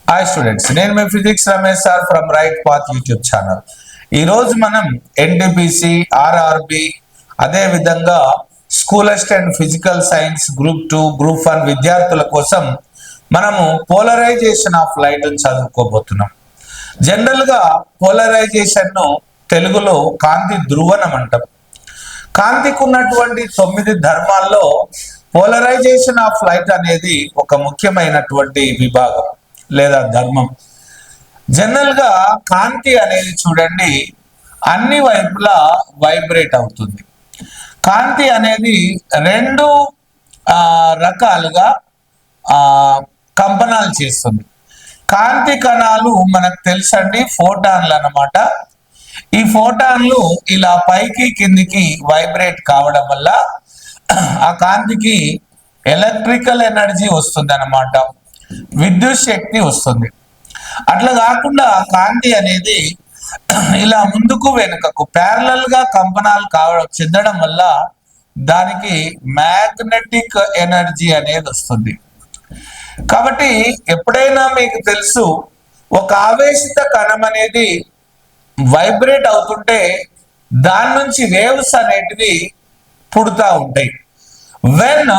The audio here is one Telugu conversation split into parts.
హాయ్ స్టూడెంట్స్, నేను మీ physics Ramesh sir from Right Path YouTube channel. ఈరోజు మనం ఎన్టీపీసీ, ఆర్ఆర్బి, అదేవిధంగా school assistant physical science group 2, group 1 విద్యార్థుల కోసం మనము పోలరైజేషన్ ఆఫ్ లైట్ చదువుకోబోతున్నాం. జనరల్గా పోలరైజేషన్ను తెలుగులో కాంతి ధ్రువణం అంటాం. కాంతికి ఉన్నటువంటి 9 ధర్మాల్లో పోలరైజేషన్ ఆఫ్ లైట్ అనేది ఒక ముఖ్యమైనటువంటి విభాగం లేదా ధర్మం. జనరల్ గా కాంతి అనేది చూడండి అన్ని వైపులా వైబ్రేట్ అవుతుంది. కాంతి అనేది రెండు రకాలుగా కంపనాలు చేస్తుంది. కాంతి కణాలు మనకు తెలుసండి ఫోటాన్లు అన్నమాట. ఈ ఫోటాన్లు ఇలా పైకి కిందికి వైబ్రేట్ కావడం వల్ల ఆ కాంతికి ఎలక్ట్రికల్ ఎనర్జీ వస్తుంది అన్నమాట, విద్యుత్ శక్తి వస్తుంది. అట్లా కాకుండా కాంతి అనేది ఇలా ముందుకు వెనుకకు ప్యారలల్ గా కంపనాలు చెందడం వల్ల దానికి మ్యాగ్నెటిక్ ఎనర్జీ అనేది వస్తుంది. కాబట్టి ఎప్పుడైనా మీకు తెలుసు ఒక ఆవేశిత కణం అనేది వైబ్రేట్ అవుతుంటే దాని నుంచి వేవ్స్ అనేటివి పుడతా ఉంటాయి. when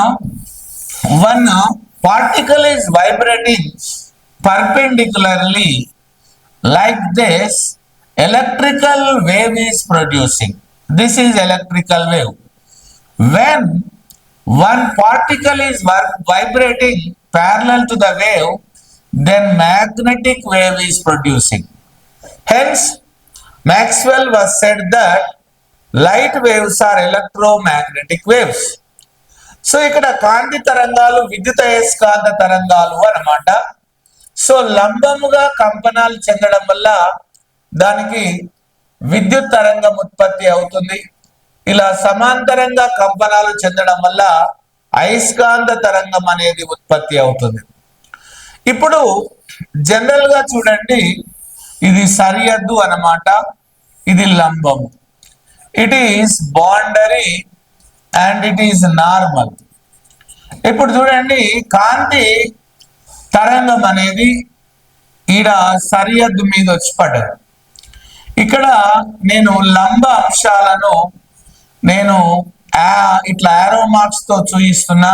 one particle is vibrating perpendicularly like this, electrical wave is producing. This is electrical wave. When one particle is vibrating parallel to the wave, then magnetic wave is producing. Hence Maxwell was said that light waves are electromagnetic waves. So ఇక్కడ కాంతి తరంగాలు విద్యుత్ అయస్కాంత తరంగాలు అన్నమాట. సో లంబముగా కంపనాలు చెందడం వల్ల దానికి విద్యుత్ తరంగం ఉత్పత్తి అవుతుంది. ఇలా సమాంతరంగా కంపనాలు చెందడం వల్ల అయస్కాంత తరంగం అనేది ఉత్పత్తి అవుతుంది. ఇప్పుడు జనరల్ గా చూడండి, ఇది సరిహద్దు అన్నమాట, ఇది లంబము. It is boundary and it is normal. ఇప్పుడు చూడండి కాంతి తరంగం అనేది ఈడ సరిహద్దు మీద వచ్చి పడ్డది. ఇక్కడ నేను లంబ అంశాలను నేను ఇట్లా యారో మార్క్స్ తో చూపిస్తున్నా.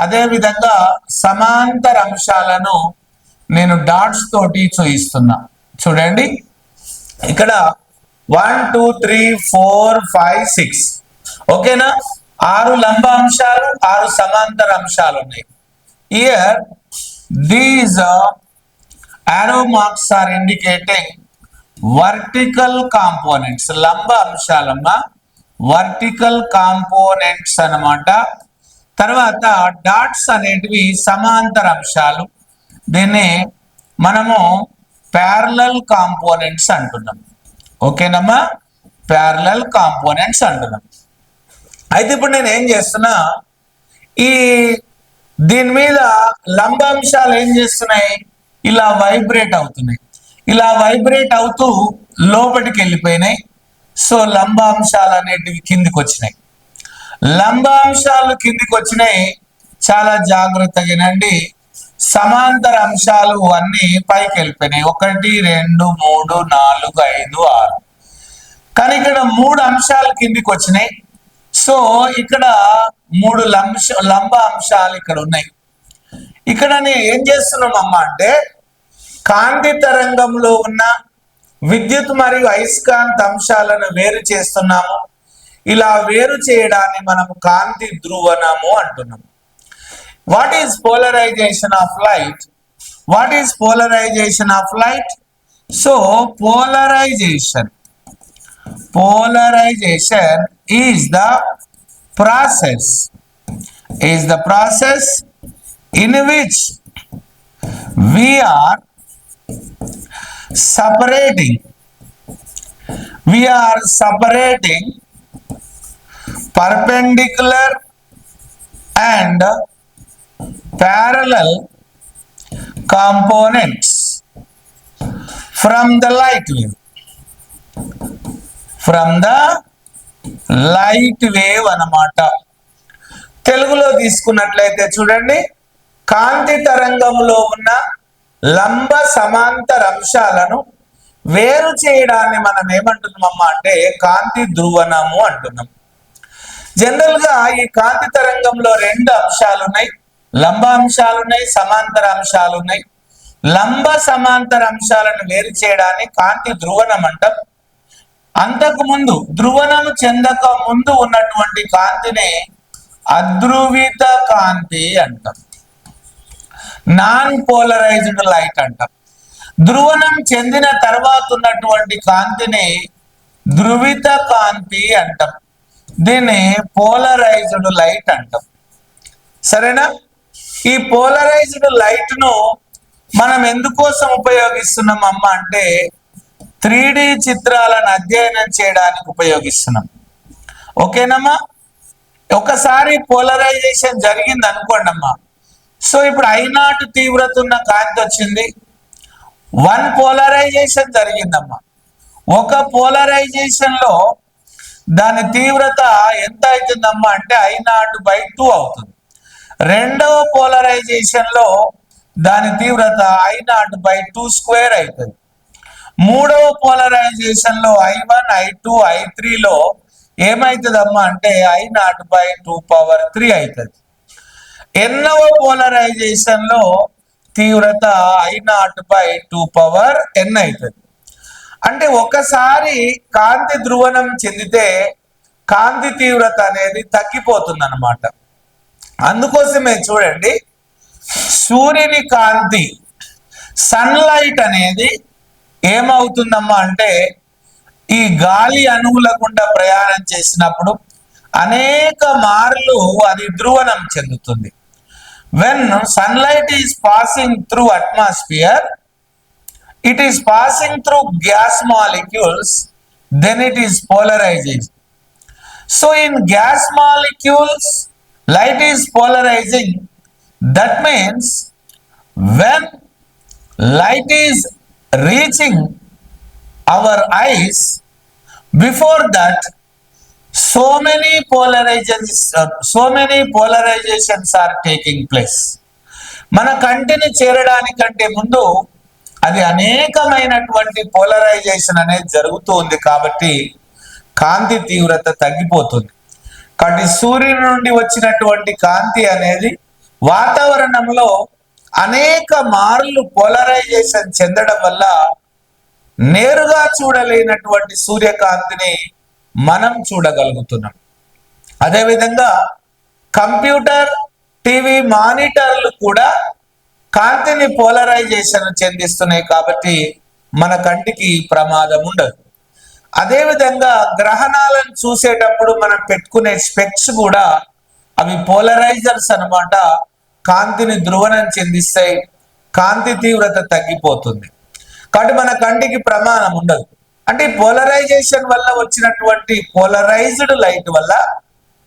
అదే విధంగా సమాంతర అంశాలను నేను డాట్స్ తోటి చూపిస్తున్నా. చూడండి ఇక్కడ 1 2 3 4 5 6 ఓకేనా, 6 లంబ అంశాలు, 6 సమాంతర అంశాలు ఉన్నాయి. Here these arrow marks are indicating vertical components. లంబ అంశాలమ్మా, వర్టికల్ కాంపోనెంట్స్ అన్నమాట. తర్వాత డాట్స్ అనేటివి సమాంతర అంశాలు. దీన్ని మనము ప్యారలల్ కాంపోనెంట్స్ అంటున్నాం. ఓకేనమ్మా, ప్యారలల్ కాంపోనెంట్స్ అంటున్నాం. అయితే ఇప్పుడు నేను ఏం చేస్తున్నా, దీని మీద లంబాంశాలు ఏం చేస్తున్నాయి, ఇలా వైబ్రేట్ అవుతున్నాయి. ఇలా వైబ్రేట్ అవుతూ లోపలికి వెళ్ళిపోయినాయి. సో లంబాంశాలు అనేటివి కిందికి వచ్చినాయి. లంబాంశాలు కిందికి వచ్చినాయి, చాలా జాగ్రత్తగా వినండి. సమాంతర అంశాలు అన్ని పైకి వెళ్ళిపోయినాయి, 1 2 3 4 5 6. కానీ ఇక్కడ 3 అంశాలు కిందికి వచ్చినాయి. సో ఇక్కడ 3 లంబ అంశాలు ఇక్కడ ఉన్నాయి. ఇక్కడ నేను ఏం చేస్తున్నామమ్మా అంటే కాంతి తరంగంలో ఉన్న విద్యుత్ మరియు అయస్కాంత అంశాలను వేరు చేస్తున్నాము. ఇలా వేరు చేయడాన్ని మనము కాంతి ధ్రువణము అంటున్నాము. What is polarization of light? What is polarization of light? So polarization is the process in which we are separating perpendicular and parallel components from the light wave. అన్నమాట. తెలుగులో తీసుకున్నట్లయితే చూడండి, కాంతి తరంగంలో ఉన్న లంబ సమాంతర అంశాలను వేరు చేయడాన్ని మనం ఏమంటున్నామమ్మా అంటే కాంతి ధ్రువణము అంటున్నాం. జనరల్ గా ఈ కాంతి తరంగంలో రెండు అంశాలు ఉన్నాయి, లంబ అంశాలు ఉన్నాయి, సమాంతర అంశాలు ఉన్నాయి. లంబ సమాంతర అంశాలను వేరు చేయడాన్ని కాంతి ధ్రువణం అంటాం. అంతకు ముందు ధ్రువణం చెందక ముందు ఉన్నటువంటి కాంతిని అధ్రువిత కాంతి అంటాం, నాన్ పోలరైజ్డ్ లైట్ అంటాం. ధ్రువణం చెందిన తర్వాత ఉన్నటువంటి కాంతిని ధ్రువిత కాంతి అంటాం, దీన్ని పోలరైజ్డ్ లైట్ అంటాం. సరేనా? ఈ పోలరైజ్డ్ లైట్ ను మనం ఎందుకోసం ఉపయోగిస్తున్నాం అమ్మ అంటే 3D చిత్రాలను అధ్యయనం చేయడానికి ఉపయోగిస్తున్నాం. ఓకేనమ్మా? ఒకసారి పోలరైజేషన్ జరిగింది అనుకోండి అమ్మా. సో ఇప్పుడు I0 తీవ్రత ఉన్న కాంతి వచ్చింది, 1 పోలరైజేషన్ జరిగిందమ్మా. ఒక పోలరైజేషన్ లో దాని తీవ్రత ఎంత అవుతుందమ్మా అంటే I0/2 అవుతుంది. రెండవ పోలరైజేషన్ లో దాని తీవ్రత I0/2² అవుతుంది. మూడవ పోలరైజేషన్ లో I1, I2, I3 లో ఏమైతుందమ్మా అంటే I0/2⁴ అవుతుంది. ఎన్నవ పోలరైజేషన్ లో తీవ్రత I0/2n అవుతుంది. అంటే ఒకసారి కాంతి ధ్రువణం చెందితే కాంతి తీవ్రత అనేది తగ్గిపోతుంది అన్నమాట. అందుకోసమే చూడండి, సూర్యుని కాంతి సన్లైట్ అనేది ఏమవుతుందమ్మా అంటే ఈ గాలి అణువుల గుండా ప్రయాణం చేసినప్పుడు అనేక మార్లు అది ధ్రువణం చెందుతుంది. When sunlight is passing through atmosphere, it is passing through gas molecules, then it is polarizing. So in gas molecules light is polarizing. That means when light is reaching our eyes, before that so many polarizations are taking place. మన కంటిని చేరడానికంటే ముందు అది అనేకమైనటువంటి పోలరైజేషన్ అనేది జరుగుతూ ఉంది కాబట్టి కాంతి తీవ్రత తగ్గిపోతుంది. కాబట్టి సూర్యుని నుండి వచ్చినటువంటి కాంతి అనేది వాతావరణంలో అనేక మార్లు పోలరైజేషన్ చెందడం వల్ల నేరుగా చూడలేనటువంటి సూర్యకాంతిని మనం చూడగలుగుతున్నాం. అదేవిధంగా కంప్యూటర్, టీవీ మానిటర్లు కూడా కాంతిని పోలరైజేషన్ చెందిస్తున్నాయి కాబట్టి మన కంటికి ప్రమాదం ఉండదు. అదేవిధంగా గ్రహణాలను చూసేటప్పుడు మనం పెట్టుకునే స్పెక్స్ కూడా అవి పోలరైజర్స్ అన్నమాట. కాంతిని ధ్రువణం చెందిస్తాయి, కాంతి తీవ్రత తగ్గిపోతుంది కాబట్టి మన కంటికి ప్రమాదం ఉండదు. అంటే పోలరైజేషన్ వల్ల వచ్చినటువంటి పోలరైజ్డ్ లైట్ వల్ల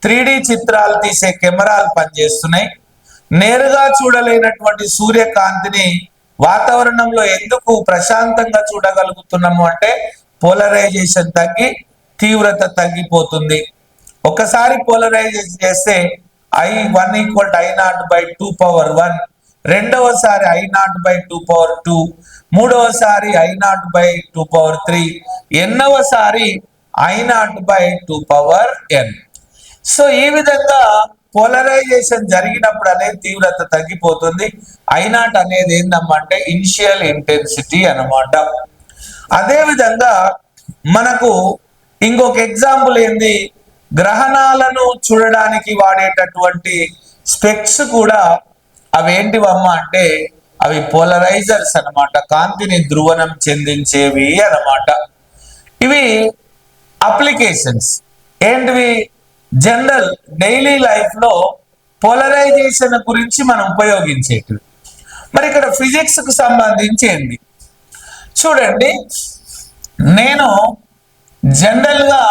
3D చిత్రాలు తీసే కెమెరాలు పనిచేస్తున్నాయి. నేరుగా చూడలేనటువంటి సూర్యకాంతిని వాతావరణంలో ఎందుకు ప్రశాంతంగా చూడగలుగుతున్నాము అంటే పోలరైజేషన్ తగ్గి తీవ్రత తగ్గిపోతుంది. ఒకసారి పోలరైజేషన్ చేస్తే I1 = I0/2⁴1, రెండవసారి I0/2⁴2, మూడవసారి I0/2⁴3, ఎన్నవసారి I0/2⁴n. సో ఈ విధంగా పోలరైజేషన్ జరిగినప్పుడు అనేది తీవ్రత తగ్గిపోతుంది. I0 అనేది ఏందమ్మా అంటే ఇనిషియల్ ఇంటెన్సిటీ అన్నమాట. అదే విధంగా మనకు ఇంకొక ఎగ్జాంపుల్ ఏంది, గ్రహణాలను చూడడానికి వాడేటటువంటి స్పెక్స్ కూడా అవేంటివమ్మా అంటే అవి పోలరైజర్స్ అన్నమాట, కాంతిని ధ్రువణం చెందించేవి అన్నమాట. ఇవి అప్లికేషన్స్ ఏంటివి, జనరల్ డైలీ లైఫ్ లో పోలరైజేషన్ గురించి మనం ఉపయోగించేటివి. మరి ఇక్కడ ఫిజిక్స్ కు సంబంధించి ఏంటి చూడండి, నేను జనరల్ గా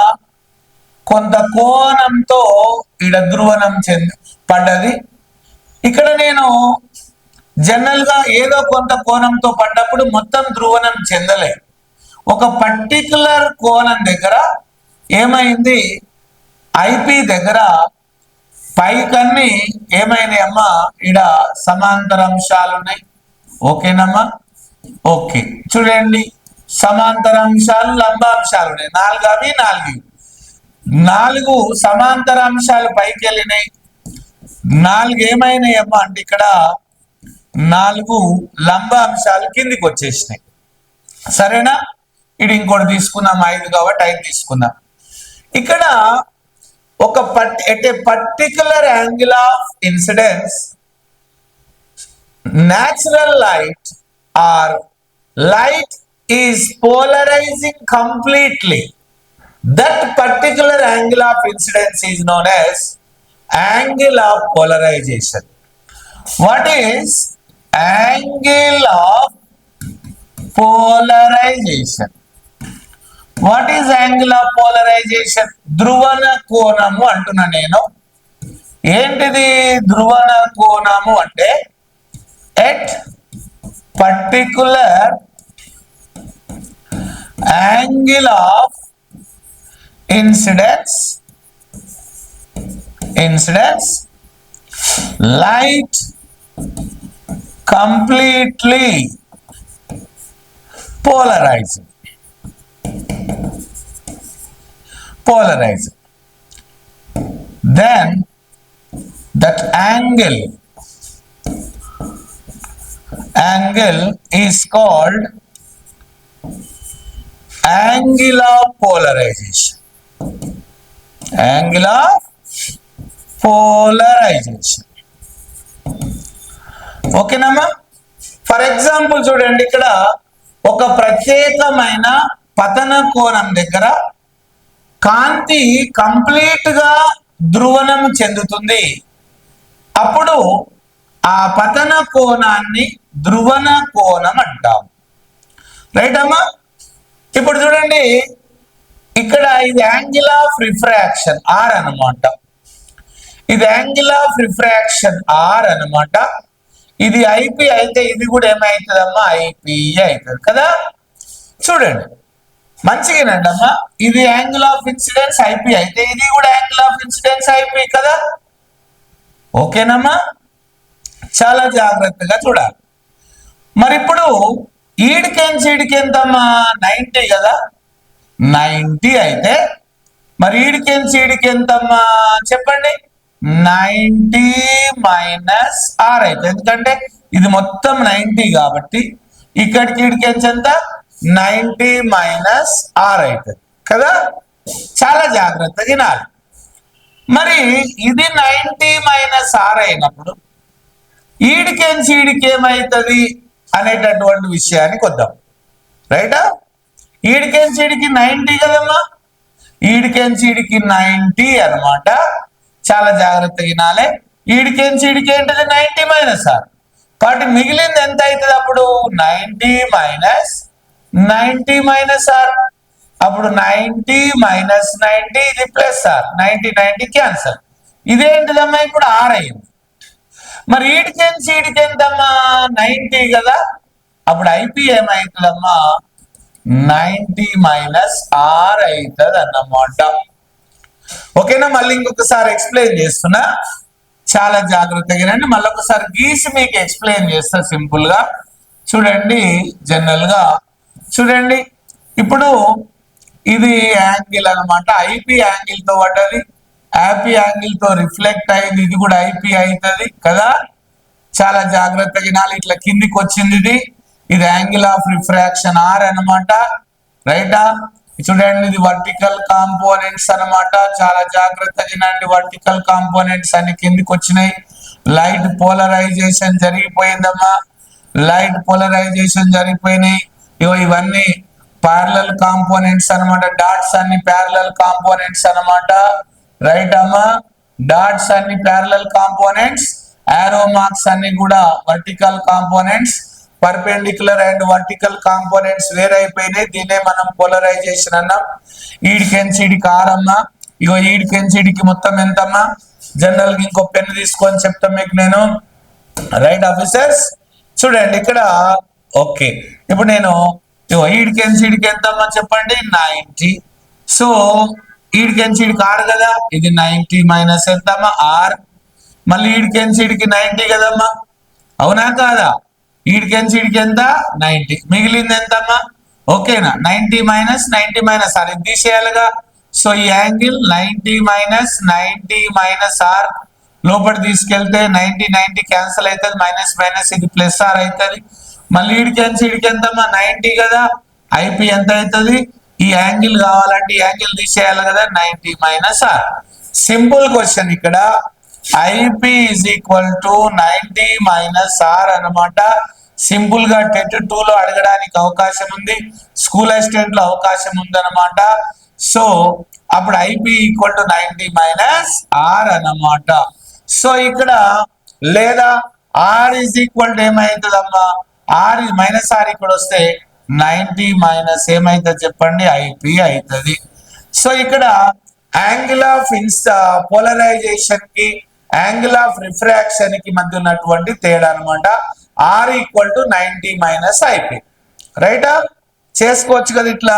కొంత కోణంతో ఇడ ధ్రువణం పడ్డది. ఇక్కడ నేను జనరల్ గా ఏదో కొంత కోణంతో పడ్డప్పుడు మొత్తం ధ్రువణం చెందలేదు. ఒక పర్టికులర్ కోణం దగ్గర ఏమైంది, ఐపీ దగ్గర పైకన్నీ ఏమైనాయి అమ్మా, ఇడ సమాంతర అంశాలు ఉన్నాయి, ఓకేనమ్మా. ఓకే చూడండి, సమాంతర అంశాలు లంబ అంశాలు ఉన్నాయి, 4 అవి 4 4 సమాంతర అంశాలు పైకి వెళ్ళినాయి, 4 ఏమైనాయమ్మా అంటే ఇక్కడ 4 లంబ అంశాలు కిందికి వచ్చేసినాయి. సరేనా? ఇది ఇంకోటి తీసుకున్నాం, 5 కాబట్టి 5 తీసుకున్నాం. ఇక్కడ ఒక at a particular angle of incidence natural light or light is polarizing completely. That particular angle of incidence is known as angle of polarization. What is angle of polarization? What is angle of polarization? ధ్రువణ కోణము అంటున్నా నేను. ఏంటిది ధ్రువణ కోణము అంటే at particular angle of incidence light completely polarized. Then that angle is called angle of polarization. Angle of polarization. ఓకేనమ్మా. ఫర్ ఎగ్జాంపుల్ చూడండి, ఇక్కడ ఒక ప్రత్యేకమైన పతన కోణం దగ్గర కాంతి కంప్లీట్ గా ధ్రువణం చెందుతుంది. అప్పుడు ఆ పతన కోణాన్ని ధ్రువణ కోణం అంటాం. రైట్ అమ్మా? ఇప్పుడు చూడండి, ఇక్కడ ఇది యాంగిల్ ఆఫ్ రిఫ్రాక్షన్ ఆర్ అనమాట. ఇది యాంగిల్ ఆఫ్ రిఫ్రాక్షన్ ఆర్ అనమాట. ఇది ఐపి అయితే ఇది కూడా ఏమైతుందమ్మా? ఐపి అవుతుంది కదా. చూడండి మంచిగానండి అమ్మా, ఇది యాంగిల్ ఆఫ్ ఇన్సిడెన్స్ ఐపి అయితే ఇది కూడా యాంగిల్ ఆఫ్ ఇన్సిడెన్స్ ఐపి కదా. ఓకేనమ్మా, చాలా జాగ్రత్తగా చూడాలి. మరి ఇప్పుడు ఈడికి ఎంతమ్మా? 90 కదా. 90 అయితే మరి ఈడికి ఎంతమ్మా చెప్పండి? 90 మైనస్ ఆర్ అయితే, ఎందుకంటే ఇది మొత్తం 90 కాబట్టి ఇక్కడికి ఎంత? 90 మైనస్ ఆర్ అవుతుంది కదా. చాలా జాగ్రత్తగా వినాలి. మరి ఇది 90 మైనస్ ఆర్ అయినప్పుడు ఈడికి ఏమవుతుంది అనేటటువంటి విషయానికి వద్దాం. రైటా? ఈడికి 90 కదమ్మా, ఈడికి 90 అనమాట. చాలా జాగ్రత్తగా వినాలి. ఈడికి ఏంటిది? 90 మైనస్ ఆర్. కాబట్టి మిగిలింది ఎంత అవుతుంది అప్పుడు? 90 మైనస్ ఆర్. అప్పుడు 90 మైనస్ 90 ఇది ప్లస్ ఆర్, 90 క్యాన్సల్. ఇదేంటిదమ్మా ఇప్పుడు ఆర్ అయింది. మరి ఈడికి ఎంతమ్మా? 90 కదా. అప్పుడు ఐపి ఏమవుతుందమ్మా? 90 మైనస్ ఆర్ అవుతుంది అన్నమాట. ఓకేనా? మళ్ళీ ఇంకొకసారి ఎక్స్ప్లెయిన్ చేస్తున్నా, చాలా జాగ్రత్తగా. మళ్ళీ ఒకసారి గీసి మీకు ఎక్స్ప్లెయిన్ చేస్తా సింపుల్ గా. చూడండి, జనరల్ గా చూడండి, ఇప్పుడు ఇది యాంగిల్ అనమాట. ఐపి యాంగిల్ తో పడ్డది, ఐపి యాంగిల్ తో రిఫ్లెక్ట్ అయింది, ఇది కూడా ఐపి అవుతుంది కదా. చాలా జాగ్రత్తగా వినాలి. ఇట్లా కిందికి వచ్చింది ఇది యాంగిల్ ఆఫ్ రిఫ్రాక్షన్ ఆర్ అనమాట. రైటా? చూడండి, ఇది వర్టికల్ కాంపోనెంట్స్ అనమాట. చాలా జాగ్రత్తగా వినండి. వర్టికల్ కాంపోనెంట్స్ అన్ని కిందికి వచ్చినాయి. లైట్ పోలరైజేషన్ జరిగిపోయిందమ్మా, లైట్ పోలరైజేషన్ జరిగిపోయినాయి. ఇవన్నీ ప్యారలల్ కాంపోనెంట్స్ అనమాట. డాట్స్ అన్ని ప్యారలల్ కాంపోనెంట్స్ అనమాట. రైట్ అమ్మా? డాట్స్ అన్ని ప్యారలల్ కాంపోనెంట్స్, ఆరో మార్క్స్ అన్ని కూడా vertical components. Perpendicular and vertical components వేరైపోయినాయి. దీనే మనం పోలరైజేషన్ అన్నాం. ఈడికి ఆరమ్మా. ఈడికి మొత్తం ఎంతమ్మా? జనరల్ గా ఇంకో పెన్ తీసుకొని చెప్తాం మీకు నేను. Right officers? చూడండి ఇక్కడ. ఓకే, ఇప్పుడు నేను ఈడికి ఎంతమ్మా చెప్పండి? 90. సో ఈడికి ఆర్ కదా, ఇది 90 మైనస్ ఎంతమ్మా? ఆర్. మళ్ళీ ఈడికి 90 కదమ్మా, అవునా కాదా? ఈడికెంచి ఈడికి ఎంత 90, మిగిలింది ఎంతమ్మా? ఓకేనా, 90 మైనస్ 90 మైనస్ ఆర్ ఇది తీసేయాలిగా. సో ఈ యాంగిల్ 90 మైనస్ ఆర్ లోపల తీసుకెళ్తే 90 క్యాన్సిల్ అవుతుంది, మైనస్ మైనస్ ఇది ప్లస్ ఆర్ అవుతుంది. మళ్ళీ ఈడికెంచి ఈడికి ఎంతమ్మా? 90 కదా. ఐపీ ఎంత అవుతుంది? ఈ యాంగిల్ కావాలంటే ఈ యాంగిల్ తీసేయాలి కదా, 90 మైనస్ ఆర్. సింపుల్ క్వశ్చన్ ఇక్కడ IP is equal to 90 minus R అనమాట. సింపుల్ గా టెట్ 2 లో అడగడానికి అవకాశం ఉంది, స్కూల్ అసిస్టెంట్ లో అవకాశం ఉంది అనమాట. సో అప్పుడు IP equal to 90 minus R అన్నమాట. సో ఇక్కడ లేదా ఆర్ ఈజ్ ఈక్వల్ టు ఏమైతుందమ్మా? ఆర్ మైనస్ ఆర్ ఇక్కడ వస్తే 90 మైనస్ ఏమైతుంది చెప్పండి? ఐపీ అవుతుంది. సో ఇక్కడ యాంగిల్ ఆఫ్ పోలరైజేషన్ కి యాంగిల్ ఆఫ్ రిఫ్రాక్షన్ కి మధ్య ఉన్నటువంటి తేడా అనమాట. R equal to 90 minus IP. రైటా? చేసుకోవచ్చు కదా ఇట్లా.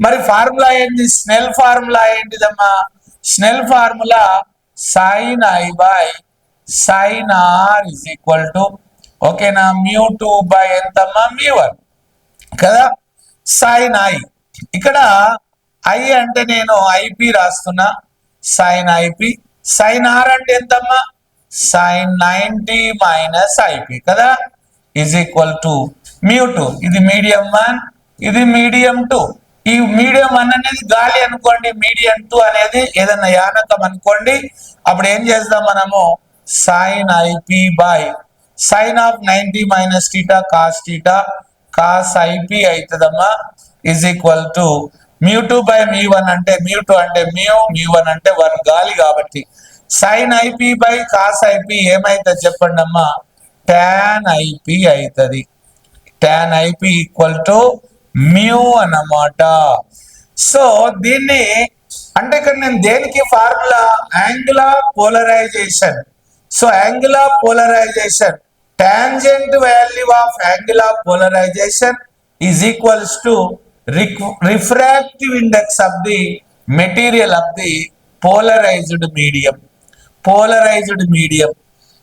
మరి ఫార్ములా ఏంటి? స్నెల్ ఫార్ములా ఏంటిదమ్మా? Snell formula sine I by sine R is equal to ఓకేనా μ2 బై ఎంతమ్మా? μ1 కదా. సైన్ ఐ ఇక్కడ ఐ అంటే నేను ఐపీ రాస్తున్నా, సైన్ ఐపీ. సైన్ ఆర్ అంటే ఎంతమ్మా? సైన్ 90 మైనస్ ఐపీ కదా, ఈజ్ ఈక్వల్ టు μ2. ఇది మీడియం 1, ఇది మీడియం 2. ఈ మీడియం 1 అనేది గాలి అనుకోండి, మీడియం 2 అనేది ఏదన్నా యానకం అనుకోండి. అప్పుడు ఏం చేద్దాం మనము? Sine IP by sine of 90 minus theta cos theta cos IP అవుతుందమ్మా, ఈజ్ ఈక్వల్ టు μ2 బై μ1 అంటే μ2 అంటే μ1 అంటే 1 గాలి కాబట్టి sine IP by cos IP ఏమైతుంది చెప్పండి అమ్మా? టాన్ ఐపీ అవుతుంది. Tan IP equal to mu అన్నమాట. సో దీన్ని అంటే ఇక్కడ నేను దేనికి formula? Angle of polarisation. So angle of polarisation tangent value of angle of polarisation is equals to refractive index of the material of the polarized medium. Polarized medium.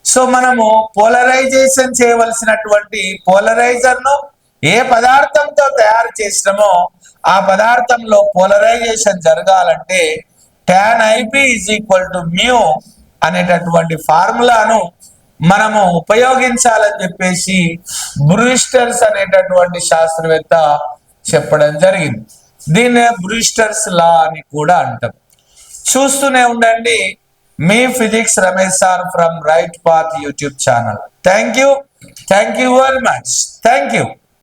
So మనము పోలరైజేషన్ చేయవలసినటువంటి పోలరైజర్ ను ఏ పదార్థంతో తయారు చేసినామో ఆ పదార్థంలో పోలరైజేషన్ జరగాలంటే tan IP is equal to mu అనేటటువంటి ఫార్ములాను మనము ఉపయోగించాలని చెప్పేసి బ్రూస్టర్స్ అనేటటువంటి శాస్త్రవేత్త చెప్పడం జరిగింది. దీన్నే బ్రూస్టర్స్ లా అని కూడా అంటాం. చూస్తూనే ఉండండి మీ physics Ramesh sir from Right Path YouTube channel. Thank you very much. Thank you.